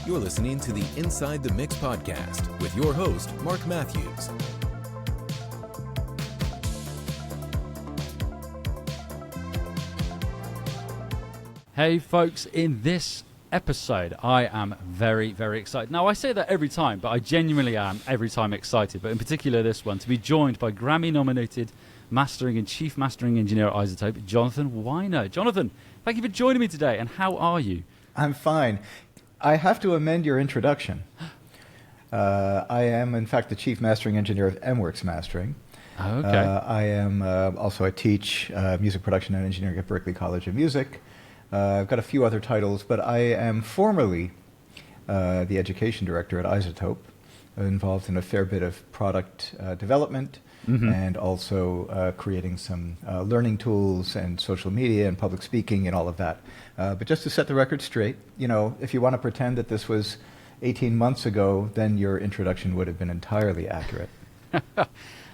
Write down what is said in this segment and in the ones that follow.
You're listening to the Inside the Mix podcast with your host, Mark Matthews. Hey folks, in this episode I am very, very excited. Now I say that every time, but I genuinely am every time excited, but in particular this one, to be joined by Grammy-nominated mastering and chief mastering engineer at iZotope, Jonathan Wyner. Jonathan, thank you for joining me today, and how are you? I'm fine. I have to amend your introduction. I am, in fact, the chief mastering engineer of MWorks Mastering. Oh, okay. I am also, I teach music production and engineering at Berklee College of Music. I've got a few other titles, but I am formerly the education director at iZotope, involved in a fair bit of product development and also creating some learning tools and social media and public speaking and all of that. But just to set the record straight, you know, if you want to pretend that this was 18 months ago, then your introduction would have been entirely accurate.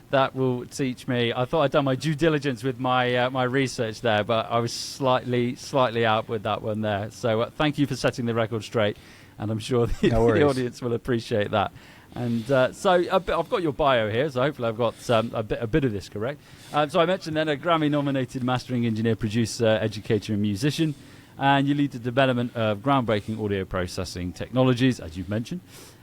That will teach me. I thought I'd done my due diligence with my my research there, but I was slightly out with that one there. So thank you for setting the record straight, and I'm sure the audience will appreciate that. And so I've got your bio here, so hopefully I've got a bit of this correct. So I mentioned then a Grammy-nominated mastering engineer, producer, educator, and musician, and you lead the development of groundbreaking audio processing technologies, as you've mentioned.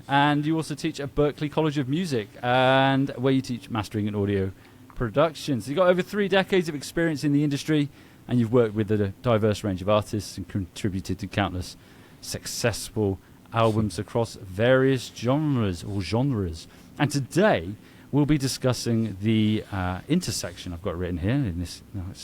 And you also teach at Berklee College of Music, and where you teach mastering and audio production. So you've got over 3 decades of experience in the industry, and you've worked with a diverse range of artists and contributed to countless successful albums across various genres. And today we'll be discussing the intersection I've got written here in this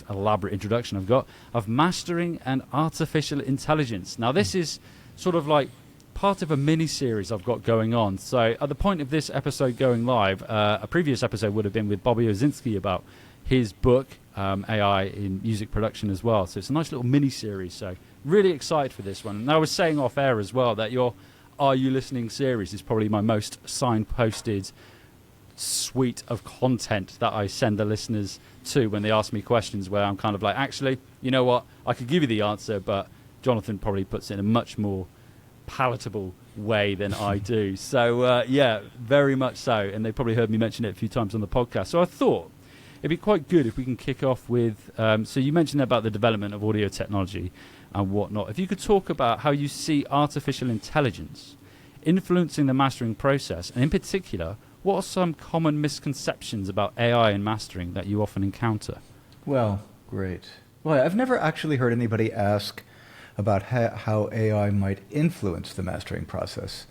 elaborate introduction I've got of mastering and artificial intelligence. Now this is sort of like part of a mini-series I've got going on. So at the point of this episode going live, a previous episode would have been with Bobby Osinski about his book, AI in music production as well. So it's a nice little mini-series. So really excited for this one. And I was saying off air as well that your Are You Listening series is probably my most signposted suite of content that I send the listeners to when they ask me questions, where I'm kind of like, actually, you know what, I could give you the answer, but Jonathan probably puts it in a much more palatable way than I do. So yeah, very much so, and they probably heard me mention it a few times on the podcast. So I thought it'd be quite good if we can kick off with so you mentioned about the development of audio technology and whatnot. If you could talk about how you see artificial intelligence influencing the mastering process, and in particular, what are some common misconceptions about AI and mastering that you often encounter? Well, great. Well, I've never actually heard anybody ask about how AI might influence the mastering process.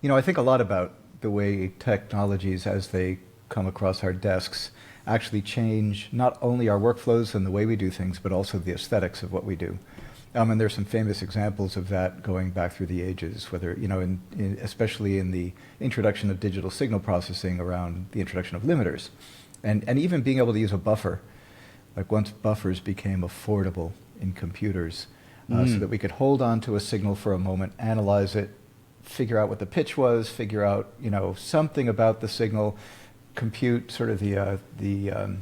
You know, I think a lot about the way technologies, as they come across our desks, actually change not only our workflows and the way we do things, but also the aesthetics of what we do. And there's some famous examples of that going back through the ages, whether, you know, especially in the introduction of digital signal processing around the introduction of limiters, and even being able to use a buffer, like once buffers became affordable in computers, so that we could hold on to a signal for a moment, analyze it, figure out what the pitch was, figure out, you know, something about the signal, compute sort of the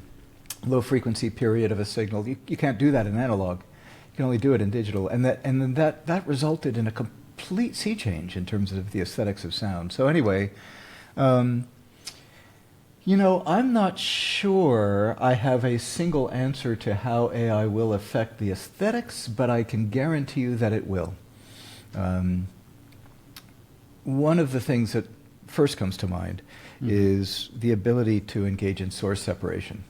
low frequency period of a signal. You can't do that in analog. You can only do it in digital, and then that resulted in a complete sea change in terms of the aesthetics of sound. So anyway, you know, I'm not sure I have a single answer to how AI will affect the aesthetics, but I can guarantee you that it will. One of the things that first comes to mind is the ability to engage in source separation,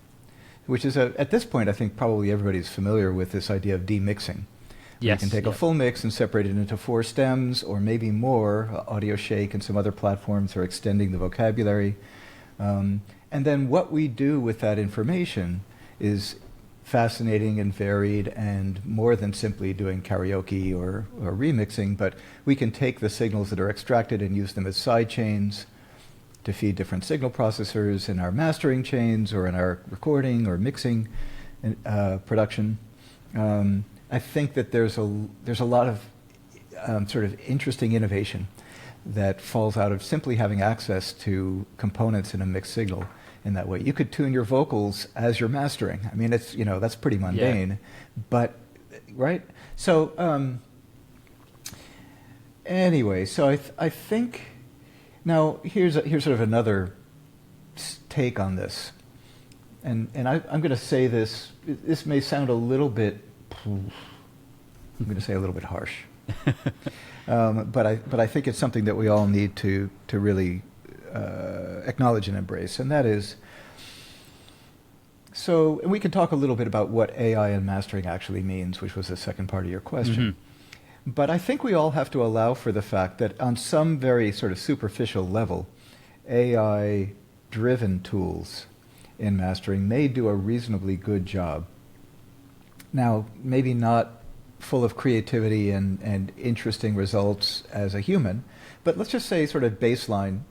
which is, at this point, I think probably everybody's familiar with this idea of demixing. Yes. You can take a full mix and separate it into 4 stems, or maybe more. Audio Shake and some other platforms are extending the vocabulary. And then what we do with that information is fascinating and varied, and more than simply doing karaoke or remixing, but we can take the signals that are extracted and use them as side chains to feed different signal processors in our mastering chains or in our recording or mixing production. I think that there's a lot of sort of interesting innovation that falls out of simply having access to components in a mixed signal in that way. You could tune your vocals as you're mastering. I mean, it's, you know, that's pretty mundane, but right? So Anyway, so I think now here's sort of another take on this, and I'm going to say this. This may sound a little bit. I'm going to say a little bit harsh, but I think it's something that we all need to really acknowledge and embrace, and that is. So, and we can talk a little bit about what AI and mastering actually means, which was the second part of your question. Mm-hmm. But I think we all have to allow for the fact that on some very sort of superficial level, AI-driven tools in mastering may do a reasonably good job. Now, maybe not full of creativity and interesting results as a human, but let's just say sort of baseline,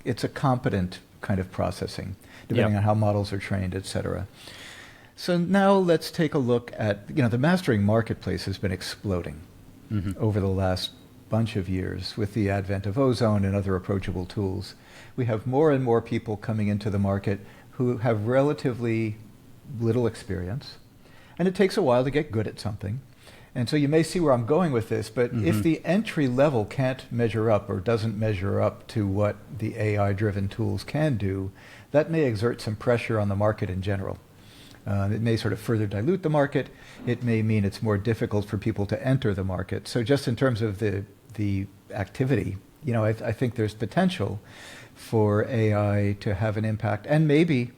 it's a competent kind of processing, depending on how models are trained, et cetera. So now let's take a look at, the mastering marketplace has been exploding over the last bunch of years with the advent of Ozone and other approachable tools. We have more and more people coming into the market who have relatively little experience, and it takes a while to get good at something. And so you may see where I'm going with this, but if the entry level can't measure up or doesn't measure up to what the AI-driven tools can do, that may exert some pressure on the market in general. It may sort of further dilute the market. It may mean it's more difficult for people to enter the market. So just in terms of the activity, I think there's potential for AI to have an impact, and maybe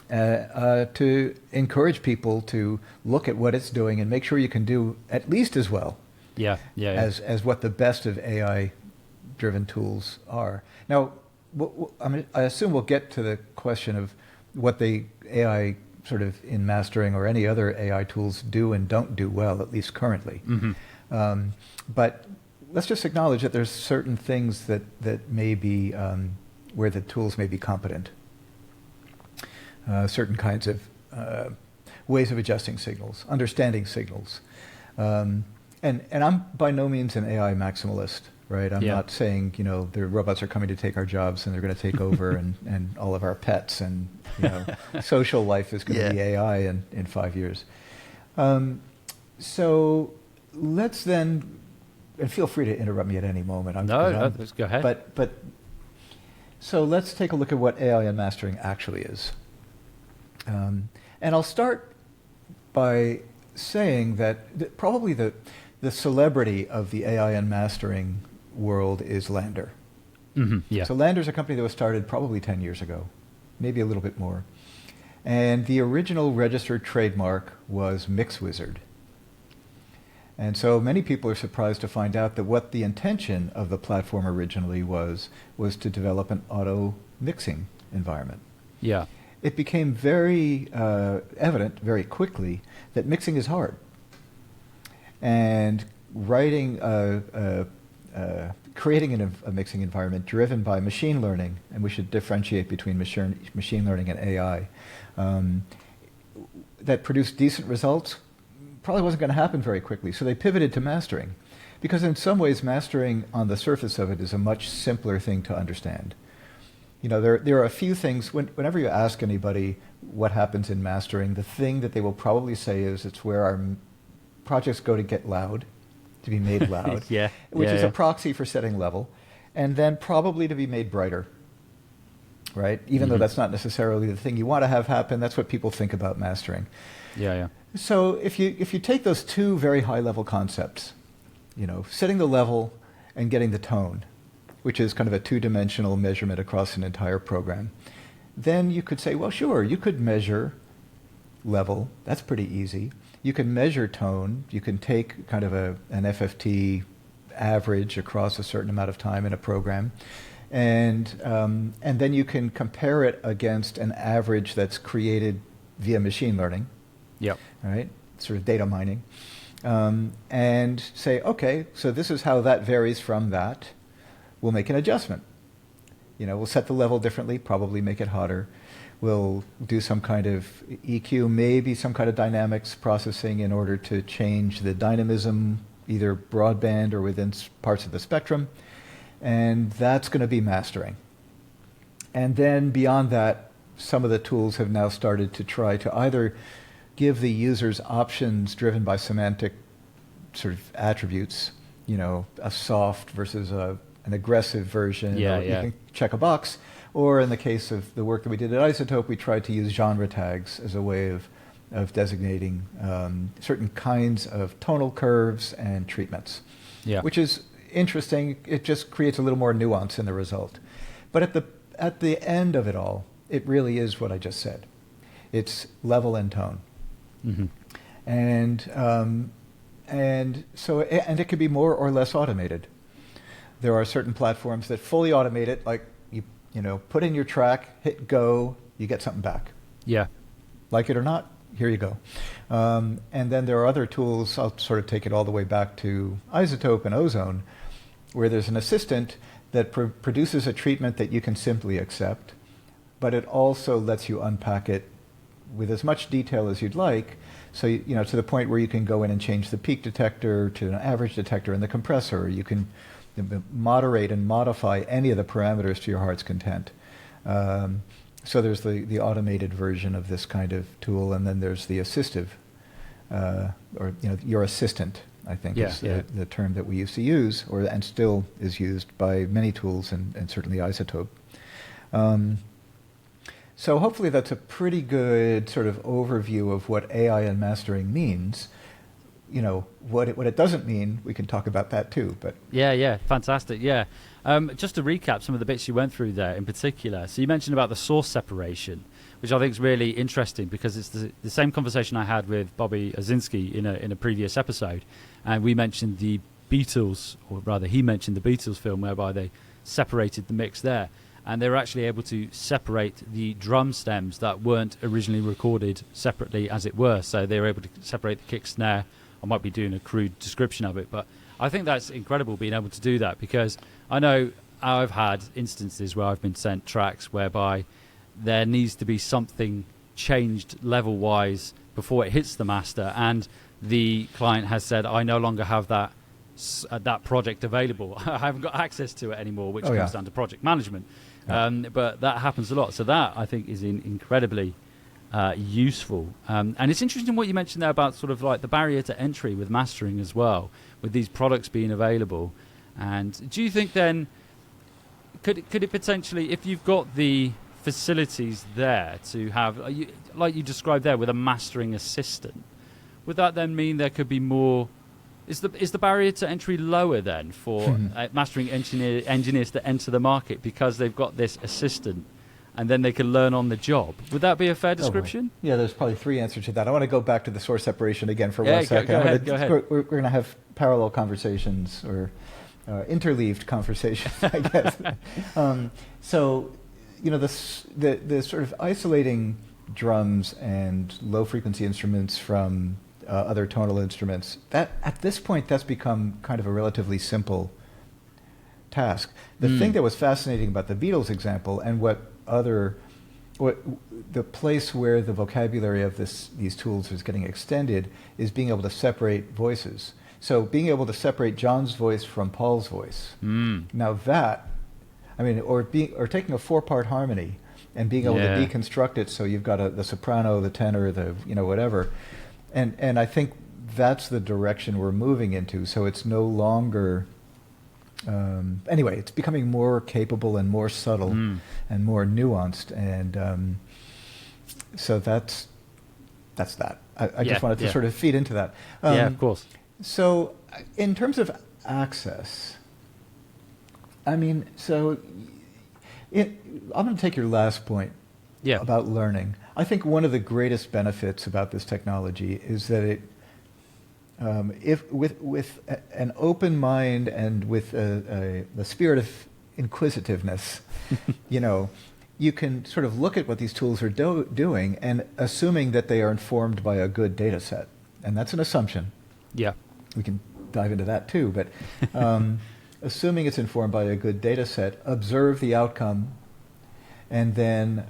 to encourage people to look at what it's doing and make sure you can do at least as well as what the best of AI-driven tools are. Now, I assume we'll get to the question of what the AI sort of in mastering or any other AI tools do and don't do well, at least currently. But let's just acknowledge that there's certain things that may be where the tools may be competent. Certain kinds of ways of adjusting signals, understanding signals. And I'm by no means an AI maximalist, right? I'm not saying, the robots are coming to take our jobs and they're going to take over and all of our pets and, social life is going to be AI in 5 years. So let's then, and feel free to interrupt me at any moment. Let's go ahead. But so let's take a look at what AI and mastering actually is. And I'll start by saying that probably the celebrity of the AI and mastering world is Lander. So Lander's a company that was started probably 10 years ago, maybe a little bit more. And the original registered trademark was MixWizard. And so many people are surprised to find out that what the intention of the platform originally was to develop an auto mixing environment. It became very evident very quickly that mixing is hard. And creating a mixing environment driven by machine learning, and we should differentiate between machine learning and AI, that produced decent results, probably wasn't going to happen very quickly. So they pivoted to mastering, because in some ways mastering on the surface of it is a much simpler thing to understand. There are a few things, whenever you ask anybody what happens in mastering, the thing that they will probably say is it's where our projects go to get loud, to be made loud, which is a proxy for setting level, and then probably to be made brighter, right? Even though that's not necessarily the thing you want to have happen, that's what people think about mastering. So if you take those two very high-level concepts, setting the level and getting the tone, which is kind of a two-dimensional measurement across an entire program, then you could say, well, sure, you could measure level. That's pretty easy. You can measure tone. You can take kind of an FFT average across a certain amount of time in a program, and then you can compare it against an average that's created via machine learning. Right? Sort of data mining. And say, okay, so this is how that varies from that. We'll make an adjustment. We'll set the level differently, probably make it hotter. We'll do some kind of EQ, maybe some kind of dynamics processing in order to change the dynamism, either broadband or within parts of the spectrum. And that's going to be mastering. And then beyond that, some of the tools have now started to try to either give the users options driven by semantic sort of attributes, a soft versus an aggressive version. Yeah, or yeah. You can check a box. Or in the case of the work that we did at Isotope, we tried to use genre tags as a way of designating certain kinds of tonal curves and treatments, which is interesting. It just creates a little more nuance in the result. But at the end of it all, it really is what I just said. It's level and tone. Mm-hmm. And it can be more or less automated. There are certain platforms that fully automate it, like you put in your track, hit go, you get something back. Yeah. Like it or not, here you go. And then there are other tools, I'll sort of take it all the way back to Isotope and Ozone, where there's an assistant that produces a treatment that you can simply accept, but it also lets you unpack it with as much detail as you'd like, so to the point where you can go in and change the peak detector to an average detector in the compressor. You can moderate and modify any of the parameters to your heart's content. So there's the automated version of this kind of tool, and then there's the assistive, or your assistant, I think is the term that we used to use, and still is used by many tools, and certainly Isotope. So hopefully that's a pretty good sort of overview of what AI and mastering means. What it doesn't mean, we can talk about that too. But fantastic. Just to recap some of the bits you went through there in particular. So you mentioned about the source separation, which I think is really interesting because it's the same conversation I had with Bobby Osinski in a previous episode, and we mentioned the Beatles, or rather he mentioned the Beatles film whereby they separated the mix there, and they were actually able to separate the drum stems that weren't originally recorded separately, as it were. So they were able to separate the kick snare. I might be doing a crude description of it, but I think that's incredible being able to do that, because I know I've had instances where I've been sent tracks whereby there needs to be something changed level-wise before it hits the master, and the client has said, I no longer have that project available. I haven't got access to it anymore, which comes down to project management. But that happens a lot. So that, I think, is incredibly useful. And it's interesting what you mentioned there about sort of like the barrier to entry with mastering as well, with these products being available. And do you think then, could it potentially, if you've got the facilities there to have, like you described there with a mastering assistant, would that then mean there could be more? Is the barrier to entry lower then for mastering engineers to enter the market because they've got this assistant and then they can learn on the job? Would that be a fair description? Yeah, there's probably three answers to that. I want to go back to the source separation again for 1 second. Go ahead. We're going to have parallel conversations, or interleaved conversations, I guess. So, the sort of isolating drums and low-frequency instruments from other tonal instruments, that at this point that's become kind of a relatively simple task. The thing that was fascinating about the Beatles example, and the place where the vocabulary of these tools is getting extended, is being able to separate voices. So being able to separate John's voice from Paul's voice. Now that, or taking a 4-part harmony and being able to deconstruct it, so you've got the soprano, the tenor, the whatever. And I think that's the direction we're moving into. So it's no longer, anyway, it's becoming more capable and more subtle and more nuanced. And so that's that. I just wanted to sort of feed into that. Of course. So in terms of access, I'm going to take your last point about learning. I think one of the greatest benefits about this technology is that it, if with an open mind and with the spirit of inquisitiveness, you can sort of look at what these tools are doing, and assuming that they are informed by a good data set. And that's an assumption. Yeah. We can dive into that too, but assuming it's informed by a good data set, observe the outcome, and then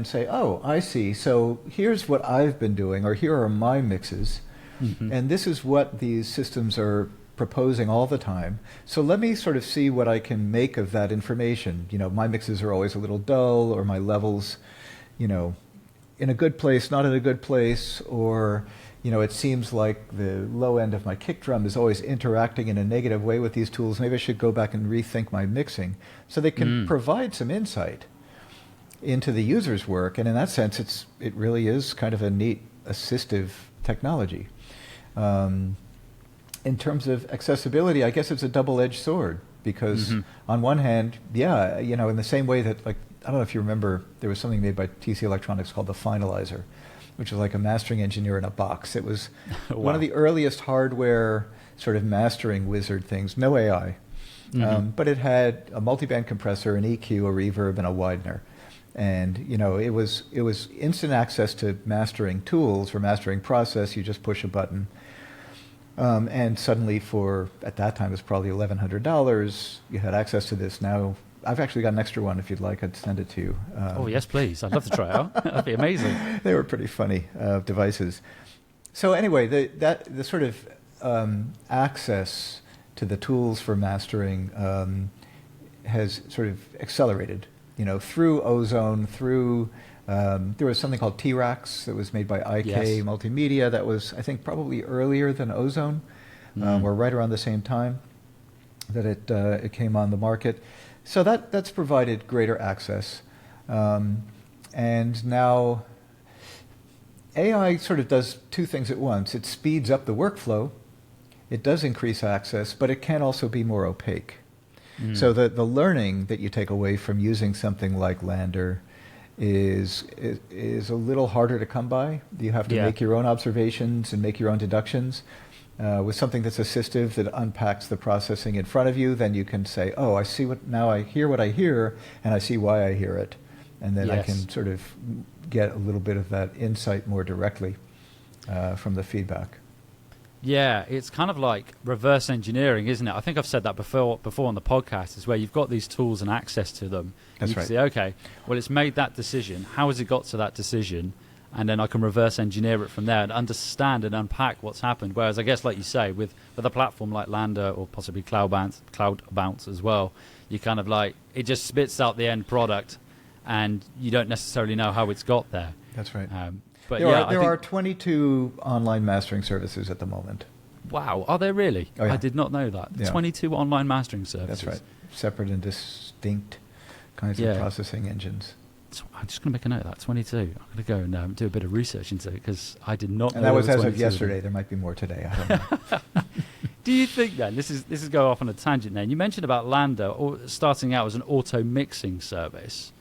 say, oh, I see. So here's what I've been doing, or here are my mixes, and this is what these systems are proposing all the time. So let me sort of see what I can make of that information. My mixes are always a little dull, or my levels, in a good place, not in a good place, or it seems like the low end of my kick drum is always interacting in a negative way with these tools. Maybe I should go back and rethink my mixing. So they can provide some insight into the user's work, and in that sense, it really is kind of a neat assistive technology. In terms of accessibility, I guess it's a double-edged sword, because on one hand, in the same way that, like, I don't know if you remember, there was something made by TC Electronics called the Finalizer, which was like a mastering engineer in a box. It was one of the earliest hardware sort of mastering wizard things, no AI. But it had a multiband compressor, an EQ, a reverb, and a Wyner. And, it was instant access to mastering tools or mastering process. You just push a button. And suddenly at that time, it was probably $1,100. You had access to this. Now, I've actually got an extra one. If you'd like, I'd send it to you. Oh, yes, please. I'd love to try it out. That'd be amazing. They were pretty funny devices. So anyway, the sort of access to the tools for mastering has sort of accelerated, through Ozone, through... there was something called T-Rax that was made by IK Multimedia that was, I think, probably earlier than Ozone, or right around the same time that it came on the market. So that's provided greater access. And now AI sort of does two things at once. It speeds up the workflow. It does increase access, but it can also be more opaque. So the learning that you take away from using something like Lander is a little harder to come by. You have to make your own observations and make your own deductions. With something that's assistive, that unpacks the processing in front of you, then you can say, oh, I hear what I hear, and I see why I hear it. And then I can sort of get a little bit of that insight more directly from the feedback. Yeah, it's kind of like reverse engineering, isn't it? I think I've said that before on the podcast, is where you've got these tools and access to them. That's you can right. say, okay, well, it's made that decision. How has it got to that decision? And then I can reverse engineer it from there and understand and unpack what's happened. Whereas I guess, like you say, with a platform like Lander or possibly Cloud Bounce as well, you kind of like, it just spits out the end product and you don't necessarily know how it's got there. That's right. But there are 22 online mastering services at the moment. Wow, are there really? Oh, yeah. I did not know that. Yeah. 22 online mastering services. That's right. Separate and distinct kinds of processing engines. So I'm just going to make a note of that, 22. I'm going to go and do a bit of research into it, because I did not know. And that was as of 22. yesterday. There might be more today. I don't know. Do you think then, this is go off on a tangent then, you mentioned about Lander or starting out as an auto mixing service.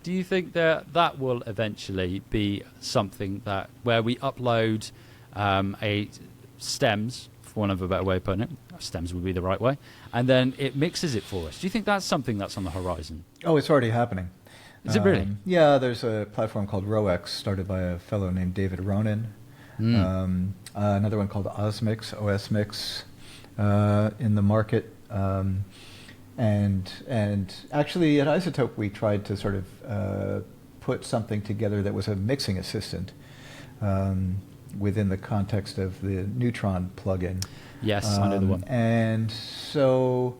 Do you think that will eventually be something where we upload a stems, for want of a better way of putting it, stems would be the right way, and then it mixes it for us? Do you think that's something that's on the horizon? Oh, it's already happening. Is it really? Yeah, there's a platform called RoX, started by a fellow named David Ronan. Another one called OSMix, in the market. And actually at Isotope we tried to sort of put something together that was a mixing assistant within the context of the Neutron plugin. Yes, I know the one. And so...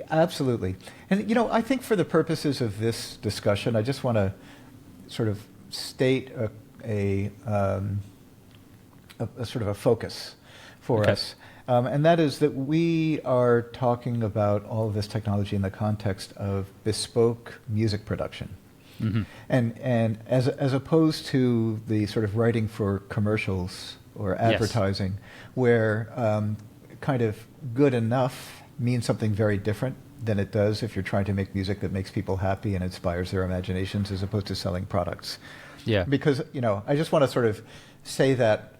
Absolutely. And, I think for the purposes of this discussion, I just want to sort of state a sort of a focus for us. And that is that we are talking about all of this technology in the context of bespoke music production. And as opposed to the sort of writing for commercials or advertising, where kind of good enough means something very different than it does if you're trying to make music that makes people happy and inspires their imaginations, as opposed to selling products. Yeah. Because, I just want to sort of say that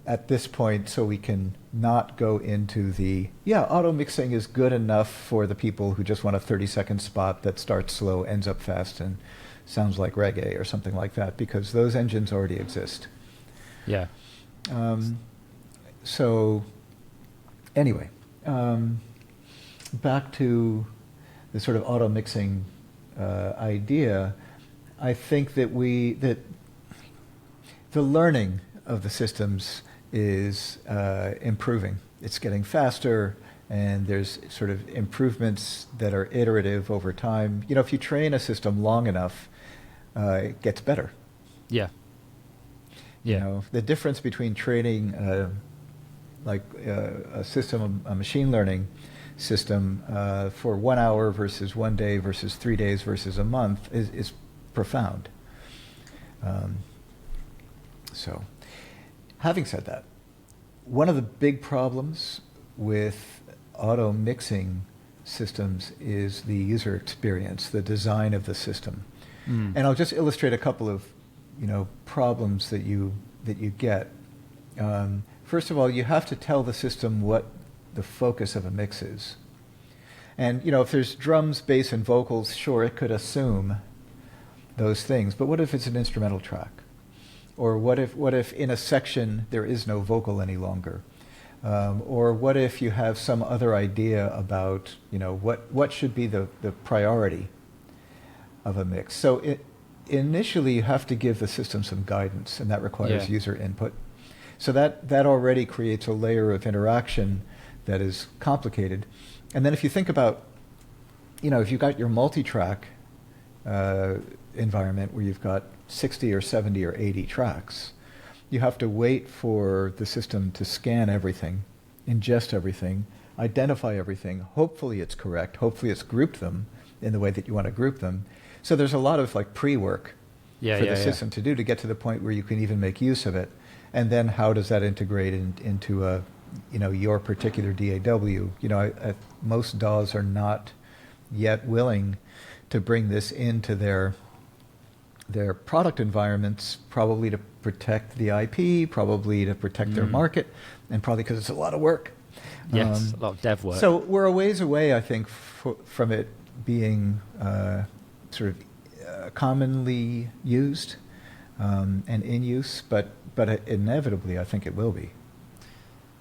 at this point so we can not go into auto mixing is good enough for the people who just want a 30-second spot that starts slow, ends up fast, and sounds like reggae or something like that, because those engines already exist. Yeah. So, anyway... back to the sort of auto mixing idea, I think that the learning of the systems is improving. It's getting faster, and there's sort of improvements that are iterative over time. If you train a system long enough, it gets better. Yeah. Yeah. You know, the difference between training a system, a machine learning system for 1 hour versus 1 day versus 3 days versus a month is profound. So, having said that, one of the big problems with auto mixing systems is the user experience, the design of the system. And I'll just illustrate a couple of, problems that you get. First of all, you have to tell the system what the focus of a mix is. And, if there's drums, bass, and vocals, sure, it could assume those things. But what if it's an instrumental track? Or what if in a section there is no vocal any longer? Or what if you have some other idea about, what should be the priority of a mix? So initially you have to give the system some guidance, and that requires user input. So that already creates a layer of interaction that is complicated. And then if you think about, if you've got your multi-track environment where you've got 60 or 70 or 80 tracks, you have to wait for the system to scan everything, ingest everything, identify everything. Hopefully it's correct. Hopefully it's grouped them in the way that you want to group them. So there's a lot of pre-work for the system to do to get to the point where you can even make use of it. And then how does that integrate into your particular DAW? Most DAWs are not yet willing to bring this into their product environments, probably to protect the IP, probably to protect their market, and probably because it's a lot of work. Yes, a lot of dev work. So we're a ways away, I think, from it being commonly used and in use, but inevitably, I think it will be.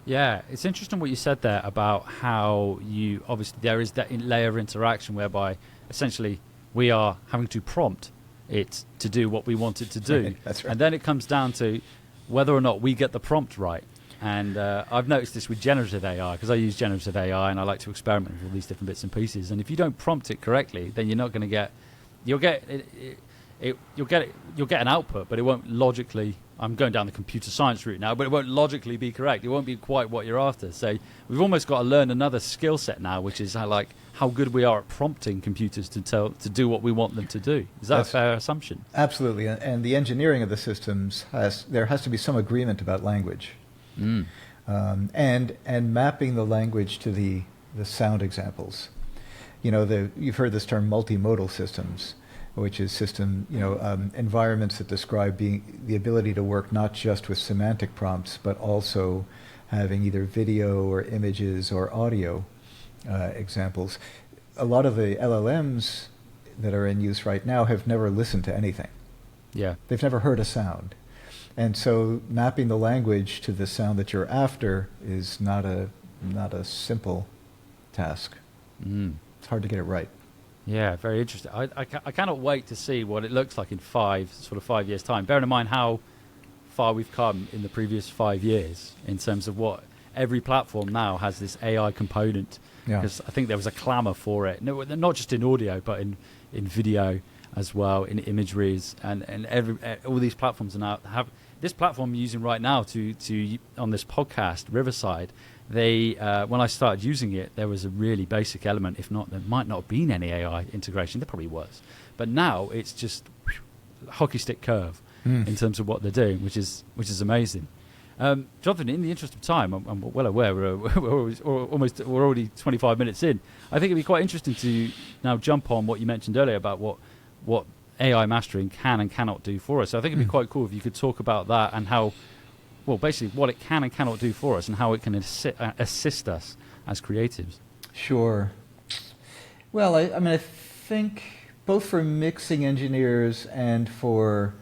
Yeah, it's interesting what you said there about how obviously there is that layer of interaction whereby essentially we are having to prompt it to do what we want it to do. Right, that's right. And then it comes down to whether or not we get the prompt right. And I've noticed this with generative AI, because I use generative AI and I like to experiment with all these different bits and pieces. And if you don't prompt it correctly, then you're not going to get, you'll get an output, but it won't logically. I'm going down the computer science route now, but it won't logically be correct. It won't be quite what you're after. So we've almost got to learn another skill set now, which is how good we are at prompting computers to do what we want them to do. Is that a fair assumption? Absolutely. And the engineering of the systems there has to be some agreement about language. And mapping the language to the sound examples. You've heard this term multimodal systems, which is environments that describe the ability to work not just with semantic prompts, but also having either video or images or audio examples. A lot of the LLMs that are in use right now have never listened to anything. Yeah. They've never heard a sound. And so mapping the language to the sound that you're after is not a simple task. It's hard to get it right. Yeah, very interesting. I cannot wait to see what it looks like in 5 years' time. Bearing in mind how far we've come in the previous 5 years in terms of what every platform now has this AI component. Because I think there was a clamour for it, not just in audio, but in video as well, in imageries, and all these platforms are now have this platform I'm using right now to on this podcast, Riverside. They when I started using it, there was a really basic element. If not, there might not have been any AI integration. There probably was, but now it's just hockey stick curve in terms of what they're doing, which is amazing. Jonathan, in the interest of time, I'm well aware we're already 25 minutes in. I think it'd be quite interesting to now jump on what you mentioned earlier about what AI mastering can and cannot do for us. So I think it'd be quite cool if you could talk about that and how, well, basically what it can and cannot do for us and how it can assist us as creatives. Sure. Well, I think both for mixing engineers and for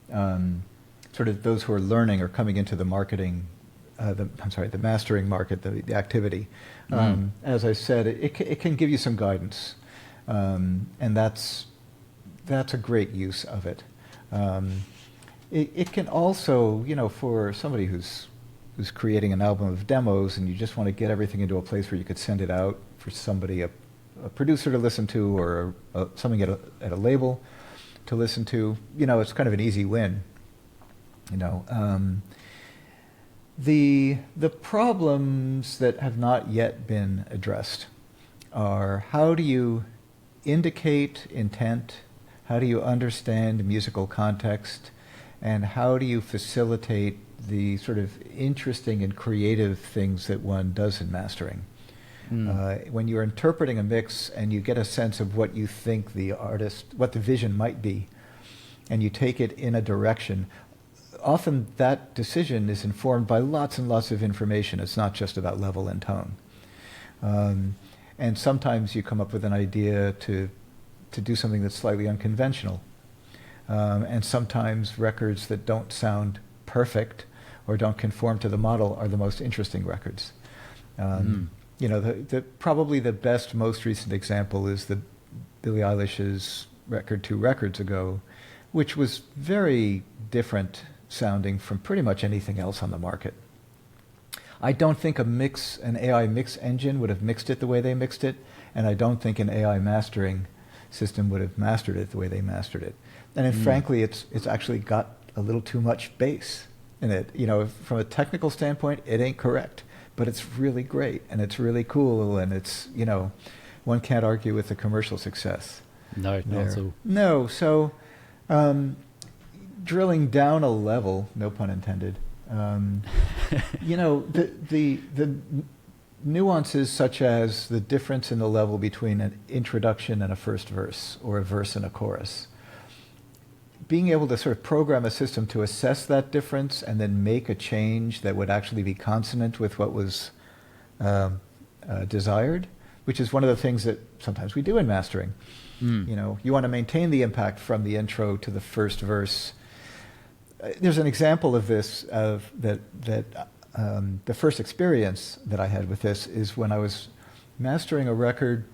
sort of those who are learning or coming into the marketing, the mastering market, the activity. As I said, it can give you some guidance, and that's a great use of it. It can also, for somebody who's creating an album of demos and you just want to get everything into a place where you could send it out for somebody, a producer to listen to, or something at a label to listen to, it's kind of an easy win. You know, the problems that have not yet been addressed are, how do you indicate intent, how do you understand musical context, and how do you facilitate the sort of interesting and creative things that one does in mastering. When you're interpreting a mix and you get a sense of what you think the artist, what the vision might be, and you take it in a direction, often that decision is informed by lots and lots of information. It's not just about level and tone. And sometimes you come up with an idea to do something that's slightly unconventional. And sometimes records that don't sound perfect or don't conform to the model are the most interesting records. You know, probably the best, most recent example is the Billie Eilish's record 2 records ago, which was very different sounding from pretty much anything else on the market. I don't think an AI mix engine would have mixed it the way they mixed it, and I don't think an AI mastering system would have mastered it the way they mastered it. And frankly, it's actually got a little too much bass in it. You know, from a technical standpoint, it ain't correct, but it's really great, and it's really cool, and it's, you know, one can't argue with the commercial success. No, not at all. No, so drilling down a level, no pun intended, you know, the nuances such as the difference in the level between an introduction and a first verse, or a verse and a chorus. Being able to sort of program a system to assess that difference and then make a change that would actually be consonant with what was desired, which is one of the things that sometimes we do in mastering. You know, you want to maintain the impact from the intro to the first verse. There's an example of this, the first experience that I had with this is when I was mastering a record.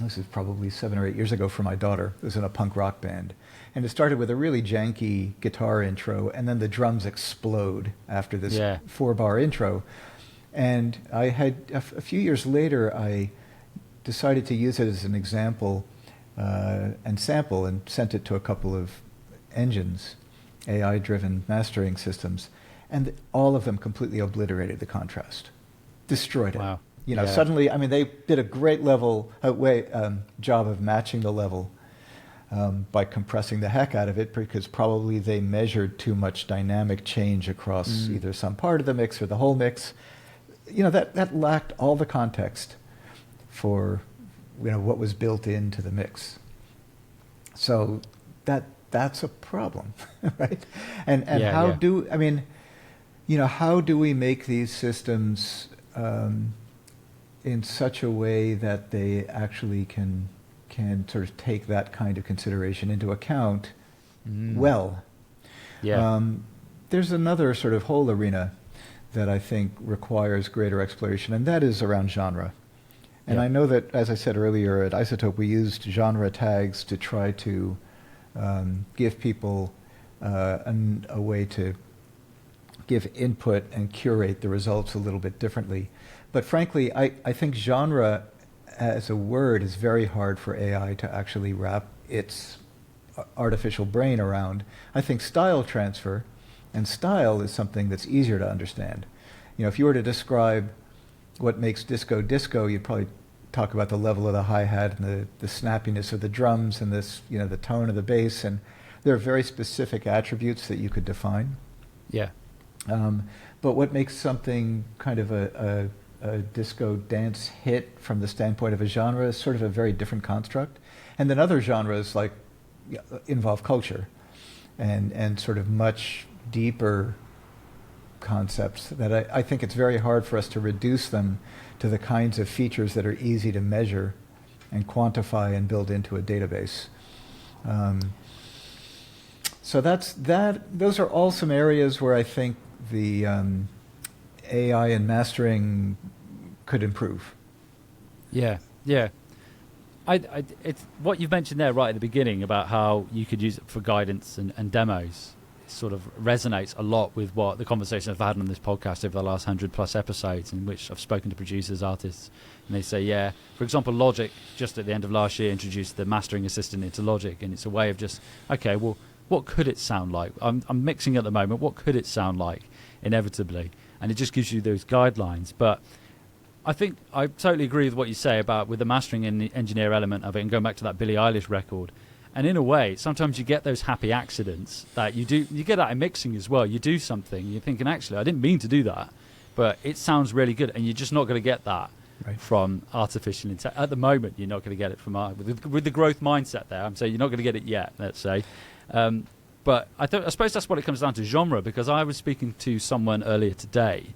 This is probably 7 or 8 years ago for my daughter. It was in a punk rock band. And it started with a really janky guitar intro, and then the drums explode after this 4-bar intro. And I had, a few years later, I decided to use it as an example and sample, and sent it to a couple of engines, AI-driven mastering systems, and all of them completely obliterated the contrast, destroyed it. Wow. You know, suddenly, I mean, they did a great job of matching the level by compressing the heck out of it, because probably they measured too much dynamic change across either some part of the mix or the whole mix. You know, that lacked all the context for, you know, what was built into the mix. So that's a problem, right? And how do we make these systems in such a way that they actually can sort of take that kind of consideration into account well? There's another sort of whole arena that I think requires greater exploration, and that is around genre. And I know that, as I said earlier, at Isotope we used genre tags to try to give people a way to give input and curate the results a little bit differently. But frankly, I think genre as a word is very hard for AI to actually wrap its artificial brain around. I think style transfer, and style is something that's easier to understand. You know, if you were to describe what makes disco disco, you'd probably talk about the level of the hi-hat and the snappiness of the drums and this, you know, the tone of the bass, and there are very specific attributes that you could define. But what makes something kind of a disco dance hit from the standpoint of a genre is sort of a very different construct. And then other genres like involve culture and sort of much deeper concepts that I think it's very hard for us to reduce them to the kinds of features that are easy to measure and quantify and build into a database. So those are all some areas where I think the AI and mastering could improve. It's what you've mentioned there right at the beginning about how you could use it for guidance and demos. It sort of resonates a lot with what the conversation I've had on this podcast over the last 100+ episodes, in which I've spoken to producers, artists, and they say, for example, Logic just at the end of last year introduced the mastering assistant into Logic, and it's a way of just, okay, well, what could it sound like? I'm mixing at the moment. What could it sound like inevitably? And it just gives you those guidelines. But I think I totally agree with what you say about with the mastering and the engineer element of it, and going back to that Billie Eilish record. And in a way, sometimes you get those happy accidents that you get that in mixing as well. You do something, you're thinking, actually, I didn't mean to do that, but it sounds really good, and you're just not going to get that from artificial intelligence. At the moment, you're not going to get it from with the growth mindset there. I'm saying you're not going to get it yet, let's say. But I suppose that's what it comes down to, genre, because I was speaking to someone earlier today,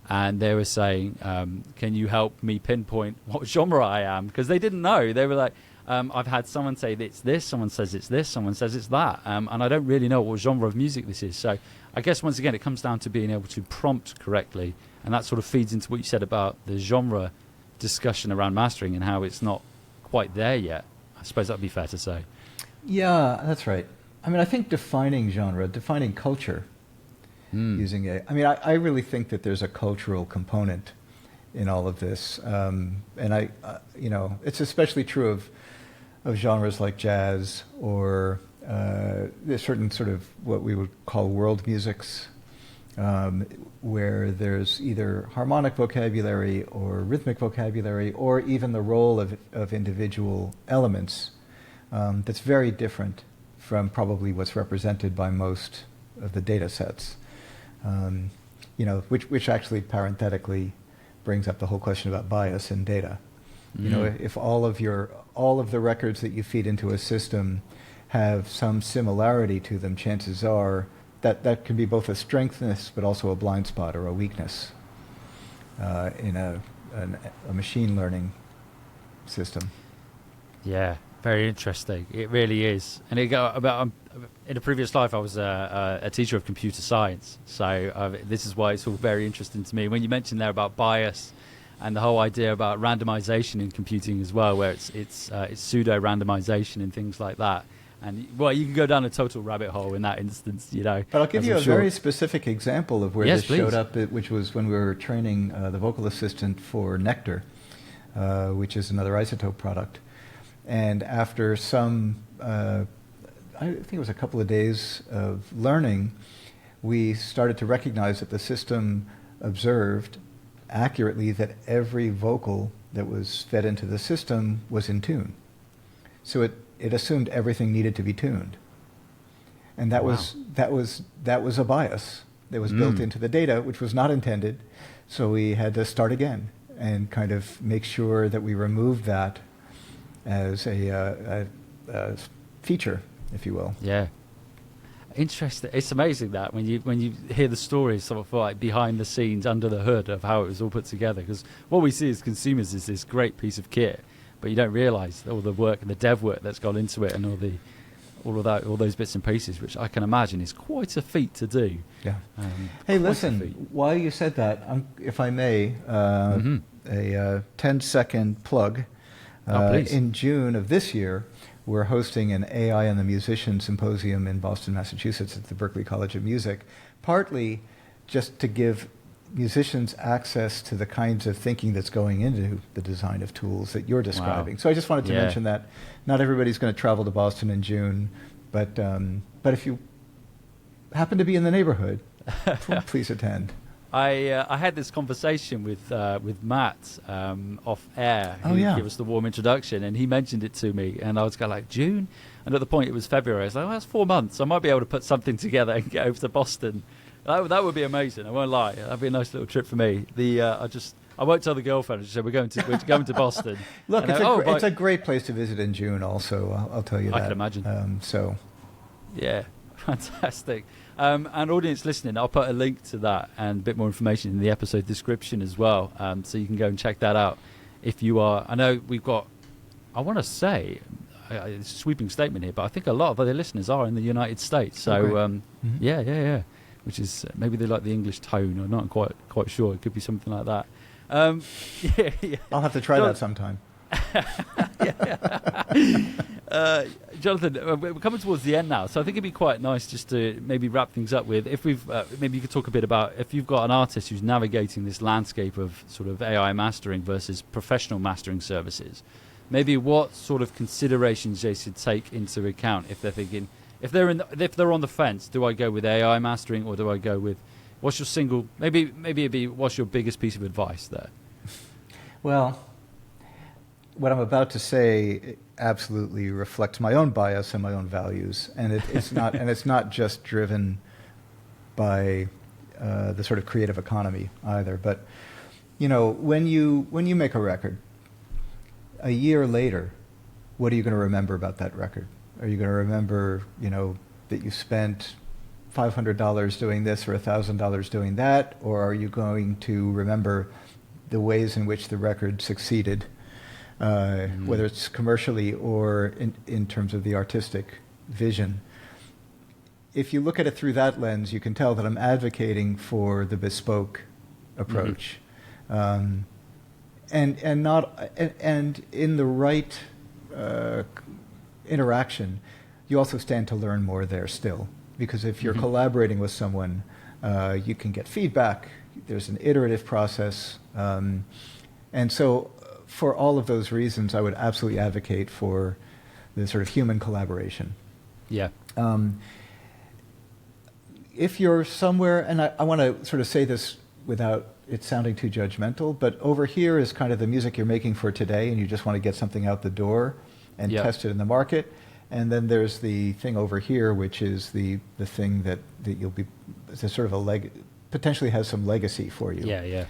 and they were saying, can you help me pinpoint what genre I am? Because they didn't know. They were like, I've had someone say it's this, someone says it's this, someone says it's that, and I don't really know what genre of music this is. So I guess, once again, it comes down to being able to prompt correctly, and that sort of feeds into what you said about the genre discussion around mastering and how it's not quite there yet. I suppose that would be fair to say. Yeah, that's right. I mean, I think defining genre, defining culture, using it. I mean, I really think that there's a cultural component in all of this, and it's especially true of genres like jazz or there's certain sort of what we would call world musics, where there's either harmonic vocabulary or rhythmic vocabulary, or even the role of individual elements that's very different from probably what's represented by most of the data sets, which actually parenthetically brings up the whole question about bias in data. You know, if all of the records that you feed into a system have some similarity to them, chances are that can be both a strength but also a blind spot or a weakness in a machine learning system. Yeah, very interesting. It really is. And in a previous life, I was a teacher of computer science, so this is why it's all very interesting to me. When you mentioned there about bias, and the whole idea about randomization in computing as well, where it's pseudo randomization and things like that. And you can go down a total rabbit hole in that instance, But I'll give you a very specific example of where this showed up, which was when we were training the vocal assistant for Nectar, which is another Isotope product. And after some, I think it was a couple of days of learning, we started to recognize that the system observed accurately that every vocal that was fed into the system was in tune. So it assumed everything needed to be tuned. And that was a bias that was built into the data, which was not intended. So we had to start again and kind of make sure that we removed that as a feature, if you will. Yeah. Interesting. It's amazing that when you hear the stories sort of like behind the scenes, under the hood of how it was all put together, because what we see as consumers is this great piece of kit, but you don't realise all the work and the dev work that's gone into it, and all those bits and pieces, which I can imagine is quite a feat to do. Yeah. Hey, listen, while you said that, if I may, a 10-second plug. In June of this year, we're hosting an AI and the Musician Symposium in Boston, Massachusetts at the Berklee College of Music, partly just to give musicians access to the kinds of thinking that's going into the design of tools that you're describing. Wow. So I just wanted to mention that not everybody's going to travel to Boston in June, but if you happen to be in the neighborhood, please attend. I had this conversation with Matt off air, who gave us the warm introduction, and he mentioned it to me, and I was kind of like, June? And at the point it was February. I was like, that's 4 months. I might be able to put something together and get over to Boston. That would be amazing. I won't lie. That'd be a nice little trip for me. I won't tell the girlfriend. She said we're going to Boston. Look, it's a great place to visit in June. Also, I'll tell you that. I can imagine. Yeah, fantastic. And audience listening, I'll put a link to that and a bit more information in the episode description as well, so you can go and check that out if you are. I know we've got, I want to say, it's a sweeping statement here, but I think a lot of other listeners are in the United States. So, yeah. Which is maybe they like the English tone. I'm not quite sure. It could be something like that. Yeah. I'll have to try that sometime. Jonathan, we're coming towards the end now, so I think it'd be quite nice just to maybe wrap things up with, if we've maybe you could talk a bit about, if you've got an artist who's navigating this landscape of sort of AI mastering versus professional mastering services, maybe what sort of considerations they should take into account if they're thinking, if they're on the fence, do I go with AI mastering or do I go with what's your single? Maybe it'd be what's your biggest piece of advice there? Well, what I'm about to say absolutely reflects my own bias and my own values, and it's not and it's not just driven by the sort of creative economy either. But when you make a record, a year later, what are you going to remember about that record? Are you going to remember that you spent $500 doing this or $1,000 doing that, or are you going to remember the ways in which the record succeeded, whether it's commercially or in terms of the artistic vision? If you look at it through that lens, you can tell that I'm advocating for the bespoke approach, and in the right interaction, you also stand to learn more there still, because if you're collaborating with someone, you can get feedback. There's an iterative process, and so for all of those reasons, I would absolutely advocate for the sort of human collaboration. Yeah. If you're somewhere, and I want to sort of say this without it sounding too judgmental, but over here is kind of the music you're making for today, and you just want to get something out the door and test it in the market. And then there's the thing over here, which is the thing that you'll be, it's a sort of potentially has some legacy for you. Yeah.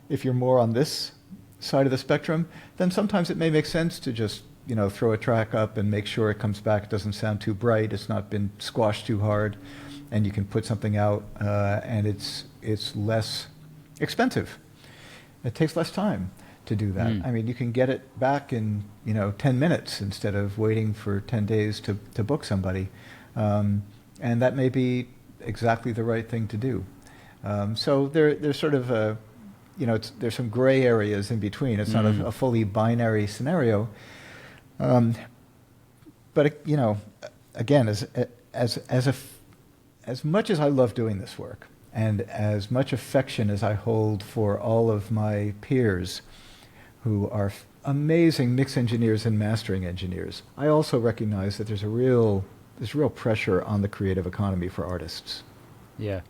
If you're more on this side of the spectrum, then sometimes it may make sense to just throw a track up and make sure it comes back, it doesn't sound too bright, it's not been squashed too hard, and you can put something out, and it's less expensive. It takes less time to do that. I mean, you can get it back in 10 minutes instead of waiting for 10 days to book somebody, and that may be exactly the right thing to do. So there's sort of there's some gray areas in between. It's not a fully binary scenario, but again, as much as I love doing this work, and as much affection as I hold for all of my peers who are amazing mix engineers and mastering engineers, I also recognize that there's real pressure on the creative economy for artists. Yeah.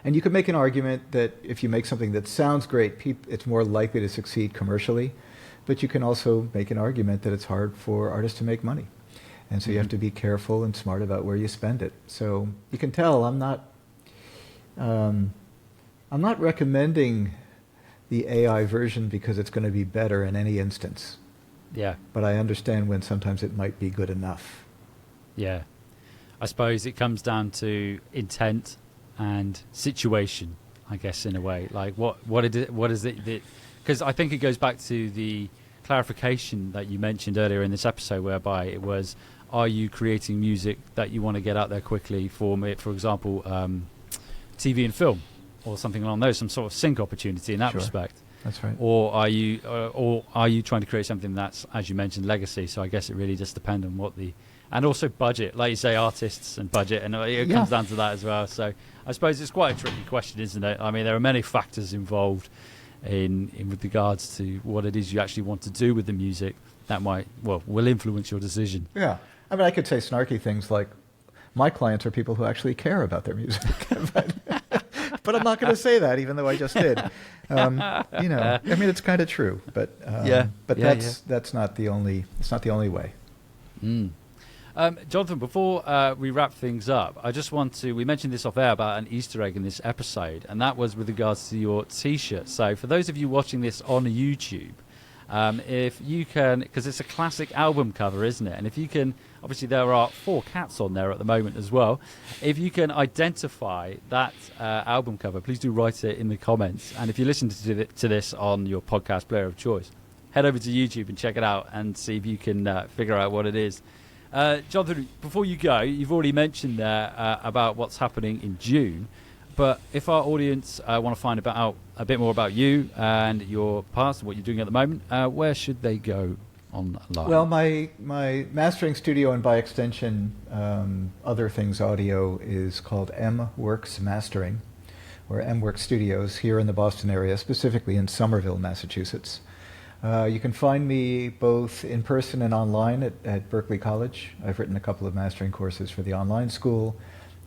And you could make an argument that if you make something that sounds great, it's more likely to succeed commercially, but you can also make an argument that it's hard for artists to make money. And so you have to be careful and smart about where you spend it. So you can tell I'm not recommending the AI version because it's going to be better in any instance. Yeah. But I understand when sometimes it might be good enough. Yeah. I suppose it comes down to intent and situation, I guess, in a way. Like what is it that, because I think it goes back to the clarification that you mentioned earlier in this episode, whereby it was, are you creating music that you want to get out there quickly for example, TV and film, or something along those, some sort of sync opportunity in that respect? That's right. Or are you trying to create something that's, as you mentioned, legacy? So I guess it really just depends on and also budget, like you say, artists and budget, and it comes down to that as well. So I suppose it's quite a tricky question, isn't it? I mean, there are many factors involved in with regards to what it is you actually want to do with the music that will influence your decision. Yeah. I mean, I could say snarky things like, my clients are people who actually care about their music. But I'm not going to say that, even though I just did. I mean, it's kind of true, but that's not the only. It's not the only way. Jonathan, before we wrap things up, I just want to. We mentioned this off air about an Easter egg in this episode, and that was with regards to your T-shirt. So, for those of you watching this on YouTube, if you can, because it's a classic album cover, isn't it? And if you can, obviously there are 4 cats on there at the moment as well. If you can identify that album cover, please do write it in the comments. And if you listen to this on your podcast player of choice, head over to YouTube and check it out and see if you can figure out what it is. Jonathan, before you go, you've already mentioned there about what's happening in June. But if our audience want to find out a bit more about you and your past and what you're doing at the moment, where should they go online? Well, my mastering studio, and by extension, Other Things Audio, is called M Works Mastering, or M Works Studios, here in the Boston area, specifically in Somerville, Massachusetts. You can find me both in person and online at Berklee College. I've written a couple of mastering courses for the online school,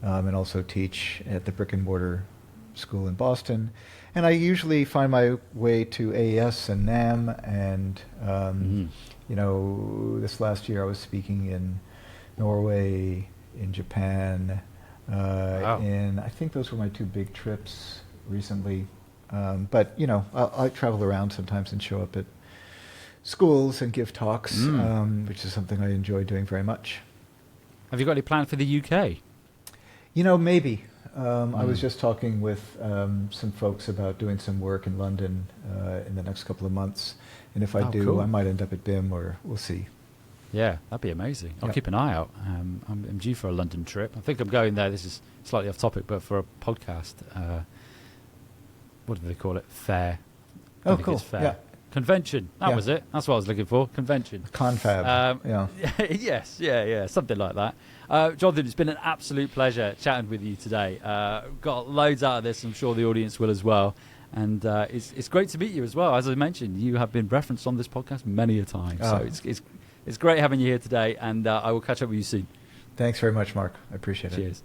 and also teach at the brick and mortar school in Boston. And I usually find my way to AES and NAM, and this last year I was speaking in Norway, in Japan, and I think those were my two big trips recently. But I travel around sometimes and show up at schools and give talks, which is something I enjoy doing very much. Have you got any plan for the UK? Maybe. I was just talking with some folks about doing some work in London in the next couple of months. And if I do, cool. I might end up at BIM, or we'll see. Yeah, that'd be amazing. I'll keep an eye out. I'm due for a London trip. I think I'm going there. This is slightly off topic, but for a podcast. What do they call it? Fair. Oh, cool. It's fair. Yeah. Convention. That was it. That's what I was looking for. Convention. Confab. Yes. Yeah. Something like that. Jonathan, it's been an absolute pleasure chatting with you today. Got loads out of this. I'm sure the audience will as well. And it's great to meet you as well. As I mentioned, you have been referenced on this podcast many a time. So it's great having you here today. And I will catch up with you soon. Thanks very much, Mark. I appreciate it. Cheers.